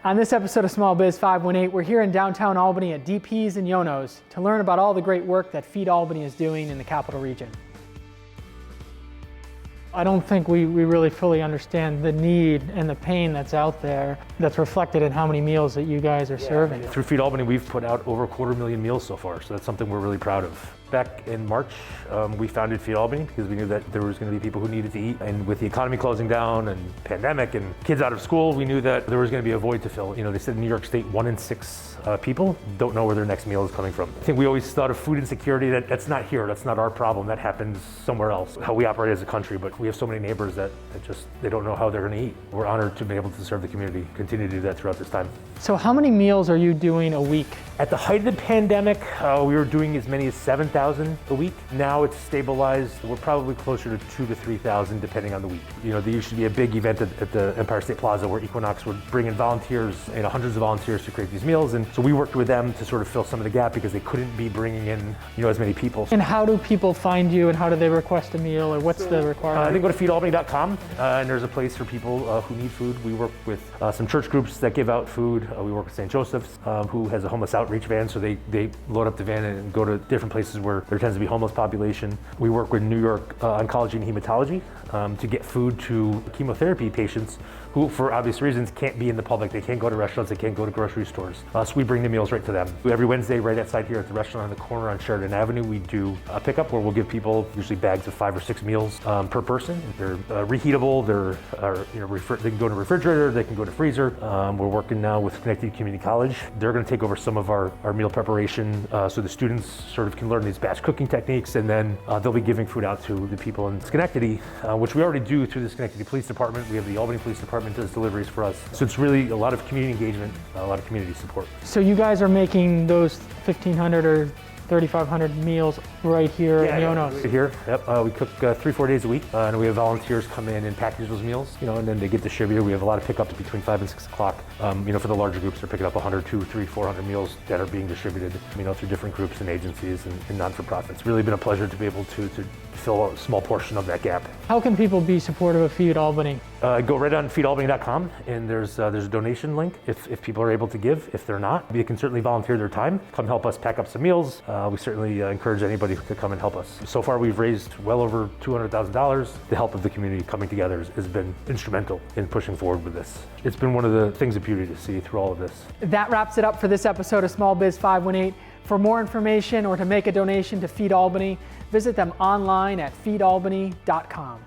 On this episode of Small Biz 518, we're here in downtown Albany at DP's and Yono's to learn about all the great work that Feed Albany is doing in the capital region. I don't think we really fully understand the need and the pain that's out there that's reflected in how many meals that you guys are serving. Through Feed Albany, we've put out over 250,000 meals so far, so that's something we're really proud of. Back in March, we founded Feed Albany because we knew that there was going to be people who needed to eat. And with the economy closing down and pandemic and kids out of school, we knew that there was going to be a void to fill. You know, they said in New York State, 1 in 6 people don't know where their next meal is coming from. I think we always thought of food insecurity, that's not here, that's not our problem, that happens somewhere else, how we operate as a country. But we have so many neighbors that they don't know how they're going to eat. We're honored to be able to serve the community, continue to do that throughout this time. So how many meals are you doing a week? At the height of the pandemic, we were doing as many as 7,000 a week. Now it's stabilized. We're probably closer to 2,000 to 3,000 depending on the week. You know, there used to be a big event at the Empire State Plaza where Equinox would bring in volunteers, hundreds of volunteers to create these meals. And so we worked with them to sort of fill some of the gap because they couldn't be bringing in, as many people. And how do people find you and how do they request a meal, or what's the requirement? They go to feedalbany.com and there's a place for people who need food. We work with some church groups that give out food. We work with St. Joseph's, who has a homeless outreach van, so they load up the van and go to different places where there tends to be homeless population. We work with New York Oncology and Hematology to get food to chemotherapy patients who, for obvious reasons, can't be in the public. They can't go to restaurants, they can't go to grocery stores. So we bring the meals right to them. Every Wednesday, right outside here at the restaurant on the corner on Sheridan Avenue, we do a pickup where we'll give people usually bags of 5 or 6 meals per person. They're reheatable, they can go to refrigerator, they can go to freezer. We're working now with Schenectady Community College. They're going to take over some of our meal preparation so the students sort of can learn these batch cooking techniques, and then they'll be giving food out to the people in Schenectady, which we already do through the Schenectady Police Department. We have the Albany Police Department does deliveries for us. So it's really a lot of community engagement, a lot of community support. So you guys are making those 1,500 or 3,500 meals right here in Yono's? Here, yep. We cook 3-4 days a week, and we have volunteers come in and package those meals, and then they get distributed. We have a lot of pickups between 5 and 6 o'clock. For the larger groups, they're picking up 100, 200, 300, 400 meals that are being distributed, through different groups and agencies and non-for-profits. It's really been a pleasure to be able to fill a small portion of that gap. How can people be supportive of Feed Albany? Go right on feedalbany.com, and there's a donation link if people are able to give. If they're not, they can certainly volunteer their time, come help us pack up some meals. We certainly encourage anybody to come and help us. So far, we've raised well over $200,000. The help of the community coming together has been instrumental in pushing forward with this. It's been one of the things of beauty to see through all of this. That wraps it up for this episode of Small Biz 518. For more information or to make a donation to Feed Albany, visit them online at feedalbany.com.